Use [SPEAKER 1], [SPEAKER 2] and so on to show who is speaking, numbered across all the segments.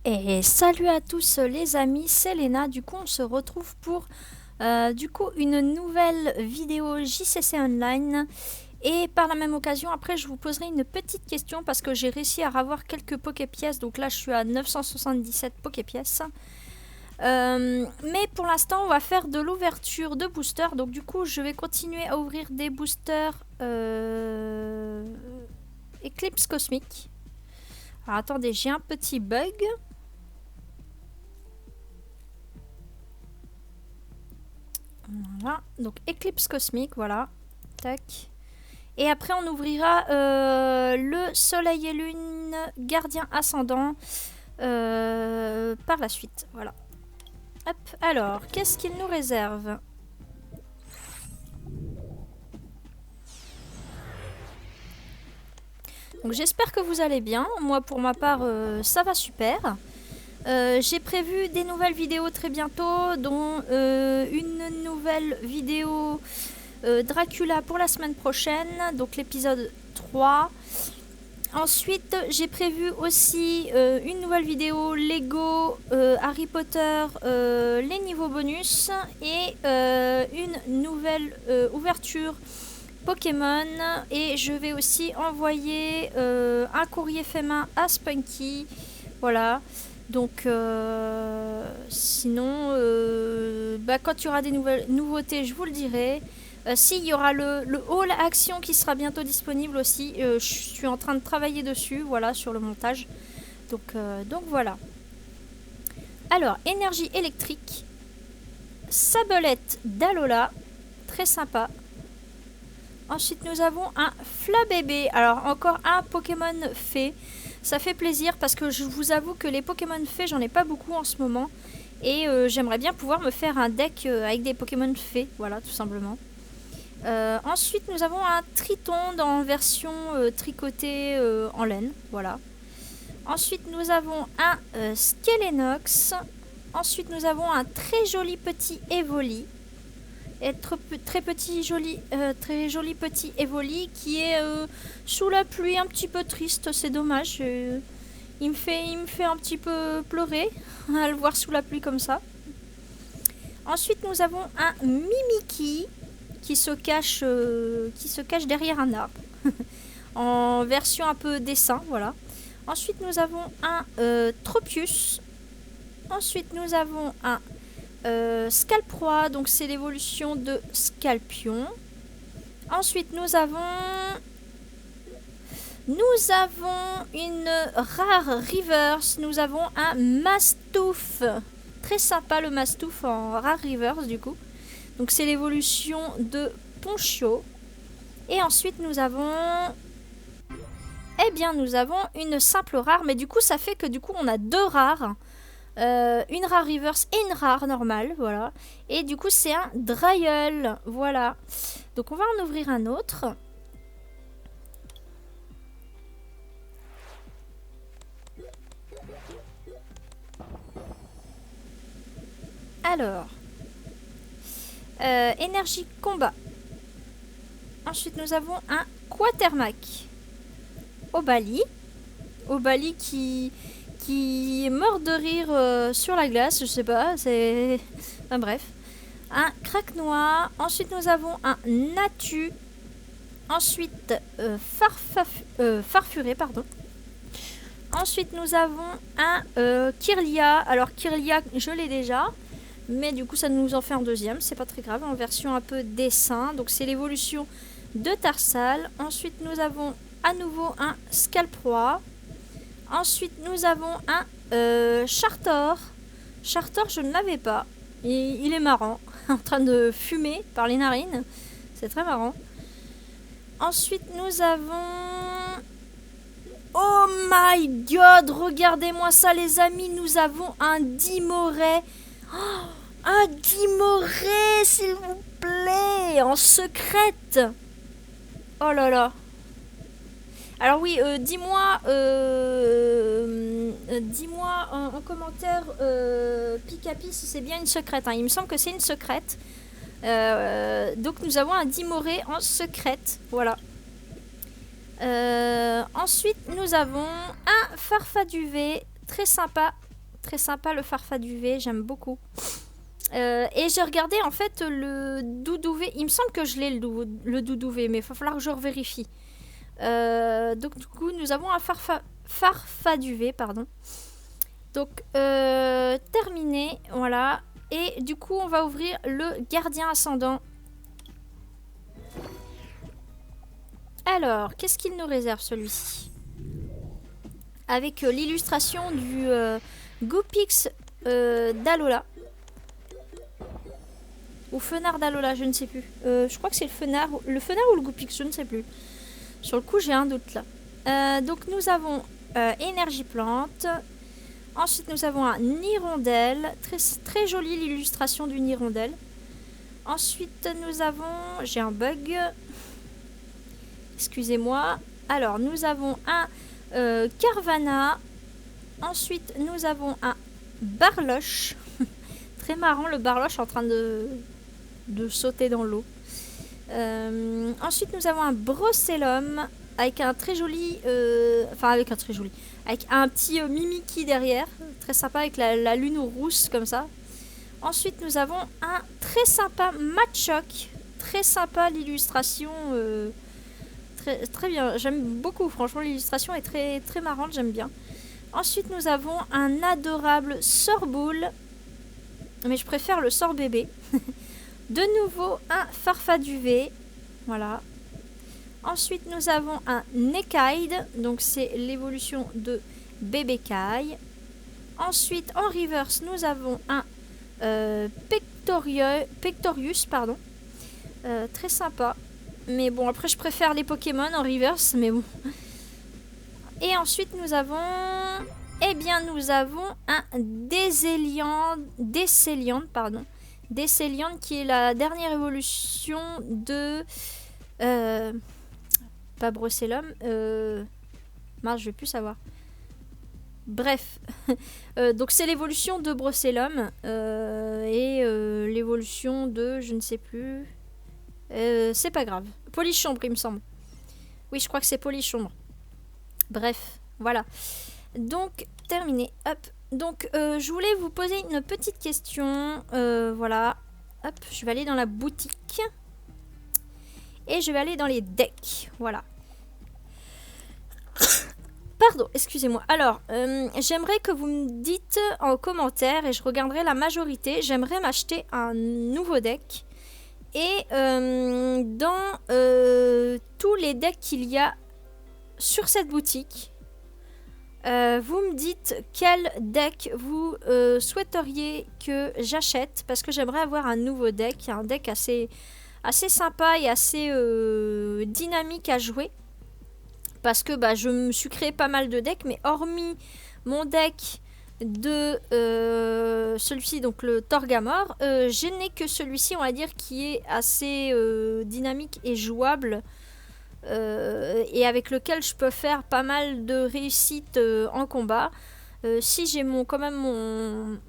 [SPEAKER 1] Et salut à tous les amis, c'est Léna. Du coup on se retrouve pour une nouvelle vidéo JCC Online. Et par la même occasion, après je vous poserai une petite question parce que j'ai réussi à avoir quelques Poképièces. Donc là je suis à 977 Poképièces. Mais pour l'instant on va faire de l'ouverture de boosters. Donc du coup je vais continuer à ouvrir des boosters Éclipse Cosmique. Alors attendez, j'ai un petit bug. Voilà, donc Éclipse Cosmique, voilà. Tac. Et après on ouvrira le Soleil et Lune Gardien Ascendant par la suite. Voilà. Hop, alors, qu'est-ce qu'il nous réserve? Donc j'espère que vous allez bien. Moi pour ma part ça va super. J'ai prévu des nouvelles vidéos très bientôt, dont une nouvelle vidéo Dracula pour la semaine prochaine, donc l'épisode 3. Ensuite, j'ai prévu aussi une nouvelle vidéo Lego Harry Potter, les niveaux bonus, et une nouvelle ouverture Pokémon. Et je vais aussi envoyer un courrier fait main à Spunky. Voilà. Donc, sinon, quand il y aura des nouveautés, je vous le dirai. Si, il y aura le Hall Action qui sera bientôt disponible aussi. Je suis en train de travailler dessus, voilà, sur le montage. Donc voilà. Alors, énergie électrique. Sabelette d'Alola. Très sympa. Ensuite, nous avons un Flabébé. Alors, encore un Pokémon fée. Ça fait plaisir parce que je vous avoue que les Pokémon fées, j'en ai pas beaucoup en ce moment. Et j'aimerais bien pouvoir me faire un deck avec des Pokémon fées. Voilà, tout simplement. Ensuite, nous avons un Triton en version tricotée en laine. Voilà. Ensuite, nous avons un Skelenox. Ensuite, nous avons un très joli petit Evoli. Et très joli petit Evoli qui est sous la pluie, un petit peu triste, c'est dommage. Il me fait un petit peu pleurer à le voir sous la pluie comme ça. Ensuite, nous avons un Mimikyu qui se cache derrière un arbre en version un peu dessin, voilà. Ensuite, nous avons un Tropius. Ensuite, nous avons un Scalproie, donc c'est l'évolution de Scalpion. Ensuite, nous avons une rare reverse. Nous avons un Mastouf. Très sympa le Mastouf en rare reverse du coup. Donc c'est l'évolution de Ponchio. Et ensuite nous avons une simple rare, mais du coup ça fait que du coup on a deux rares. Une rare reverse et une rare normale, voilà. Et du coup c'est un Dryel, voilà. Donc on va en ouvrir un autre. Alors, énergie combat. Ensuite nous avons un Quatermac. Obali qui est mort de rire sur la glace, je sais pas, c'est... Enfin bref. Un Craquenois. Ensuite nous avons un Natu. Ensuite Farfuré, pardon. Ensuite nous avons un Kirlia. Alors Kirlia, je l'ai déjà, mais du coup ça nous en fait un deuxième, c'est pas très grave, en version un peu dessin. Donc c'est l'évolution de Tarsal. Ensuite nous avons à nouveau un Scalproie. Ensuite, nous avons un Chartor. Chartor, je ne l'avais pas. Il est marrant, en train de fumer par les narines. C'est très marrant. Ensuite, nous avons... Oh my god, regardez-moi ça, les amis. Nous avons un Dimoré. Oh, un Dimoré, s'il vous plaît, en secrète. Oh là là. Alors oui, dis-moi, dis-moi en commentaire, Pikapi, si c'est bien une secrète. Hein. Il me semble que c'est une secrète. Donc nous avons un Dimoré en secrète. Voilà. Ensuite, nous avons un Farfaduvé. Très sympa. Très sympa le Farfaduvé. J'aime beaucoup. Et j'ai regardé en fait le Doudouvé. Il me semble que je l'ai le Doudouvé, mais il va falloir que je revérifie. Donc du coup, nous avons un Farfaduvé, pardon. Donc terminé, voilà. Et du coup, on va ouvrir le Gardien Ascendant. Alors, qu'est-ce qu'il nous réserve celui-ci? Avec l'illustration du Goopix d'Alola. Ou Fenard d'Alola, je ne sais plus. Je crois que c'est le Fenard ou le Goopix, je ne sais plus. Sur le coup, j'ai un doute là. Donc nous avons Énergie Plante. Ensuite, nous avons un Hirondelle. Très, très jolie l'illustration du Hirondelle. Ensuite, nous avons... J'ai un bug. Excusez-moi. Alors, nous avons un Carvana. Ensuite, nous avons un Barloche. Très marrant, le Barloche en train de sauter dans l'eau. Ensuite, nous avons un Brossellum avec un très joli... avec un petit Mimiki derrière. Très sympa avec la lune rousse comme ça. Ensuite, nous avons un très sympa Machoke. Très sympa l'illustration. Très, très bien. J'aime beaucoup. Franchement, l'illustration est très, très marrante. J'aime bien. Ensuite, nous avons un adorable Sorboule. Mais je préfère le Sorbébé. De nouveau, un Farfaduvé. Voilà. Ensuite, nous avons un Nekide. Donc, c'est l'évolution de Bébé Kai. Ensuite, en reverse, nous avons un Pectorius. Pardon. Très sympa. Mais bon, après, je préfère les Pokémon en reverse. Mais bon. Et ensuite, nous avons... Eh bien, nous avons un Décéliande, pardon. Décéliande qui est la dernière évolution de... pas Brossellum. Mince, je vais plus savoir. Bref. Donc, c'est l'évolution de Brossellum. Et l'évolution de... Je ne sais plus. C'est pas grave. Polychombre, il me semble. Oui, je crois que c'est Polychombre. Bref, voilà. Donc, terminé. Hop. Donc, je voulais vous poser une petite question. Voilà. Hop, je vais aller dans la boutique. Et je vais aller dans les decks. Voilà. Pardon, excusez-moi. Alors, j'aimerais que vous me dites en commentaire, et je regarderai la majorité, j'aimerais m'acheter un nouveau deck. Et dans tous les decks qu'il y a sur cette boutique, vous me dites quel deck vous souhaiteriez que j'achète, parce que j'aimerais avoir un nouveau deck, un deck assez sympa et assez dynamique à jouer, parce que je me suis créé pas mal de decks, mais hormis mon deck de celui-ci, donc le Torgamore, je n'ai que celui-ci, on va dire, qui est assez dynamique et jouable, et avec lequel je peux faire pas mal de réussite en combat. Si j'ai quand même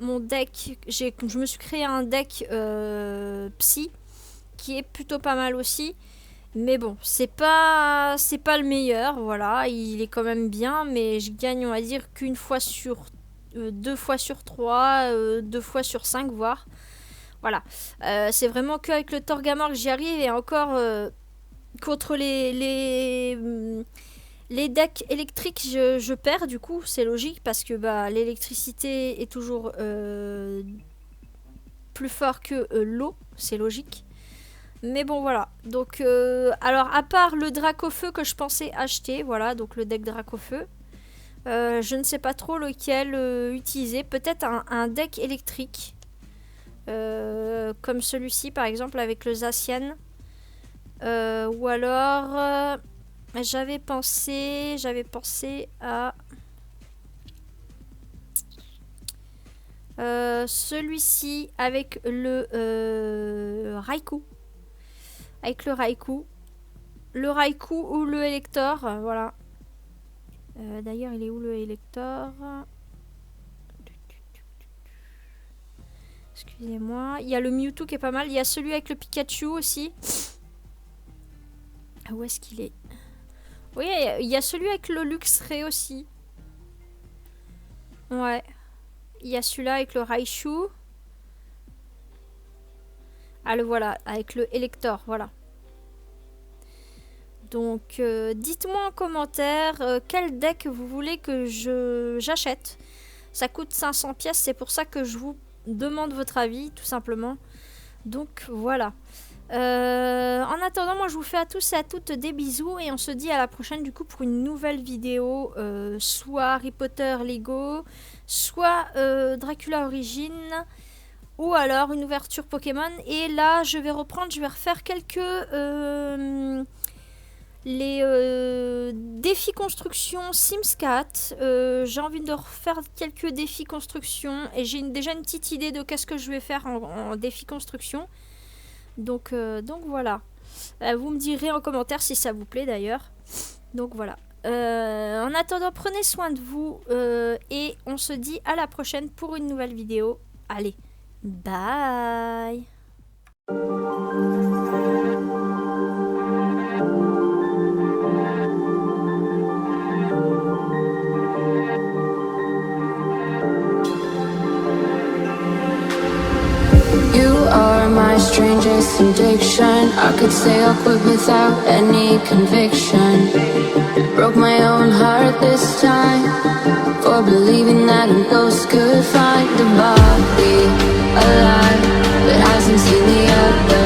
[SPEAKER 1] mon deck, je me suis créé un deck Psy qui est plutôt pas mal aussi, mais bon, c'est pas le meilleur, voilà, il est quand même bien, mais je gagne, on va dire, qu'une fois sur 2 fois sur 3, 2 fois sur 5 voire. Voilà, c'est vraiment qu'avec le Torgamore que j'y arrive, et encore contre les decks électriques je perds, du coup c'est logique, parce que l'électricité est toujours plus fort que l'eau, c'est logique. Mais bon, voilà. Donc, alors, à part le Dracofeu que je pensais acheter, voilà, donc le deck Dracofeu, je ne sais pas trop lequel utiliser. Peut-être un deck électrique, comme celui-ci, par exemple, avec le Zacian. Ou alors, j'avais pensé à... celui-ci avec le Raikou. Avec le Raikou. Le Raikou ou le Elector. Voilà. D'ailleurs, il est où le Elector? Excusez-moi. Il y a le Mewtwo qui est pas mal. Il y a celui avec le Pikachu aussi. Où est-ce qu'il est? Oui, il y a celui avec le Luxray aussi. Ouais. Il y a celui-là avec le Raichu. Ah, le voilà, avec le Elector, voilà. Donc, dites-moi en commentaire quel deck vous voulez que j'achète. Ça coûte 500 pièces, c'est pour ça que je vous demande votre avis, tout simplement. Donc, voilà. En attendant, moi, je vous fais à tous et à toutes des bisous. Et on se dit à la prochaine, du coup, pour une nouvelle vidéo. Soit Harry Potter Lego, soit Dracula Origins. Ou alors une ouverture Pokémon. Et là, je vais reprendre, je vais refaire quelques... défis construction Sims 4. J'ai envie de refaire quelques défis construction. Et j'ai déjà une petite idée de qu'est-ce que je vais faire en défi construction. Donc voilà. Vous me direz en commentaire si ça vous plaît d'ailleurs. Donc voilà. En attendant, prenez soin de vous. Et on se dit à la prochaine pour une nouvelle vidéo. Allez. Bye.
[SPEAKER 2] You are my strangest addiction. I could say I'll quit without any conviction. Broke my own heart this time for believing that a ghost could find a body alive that hasn't seen the other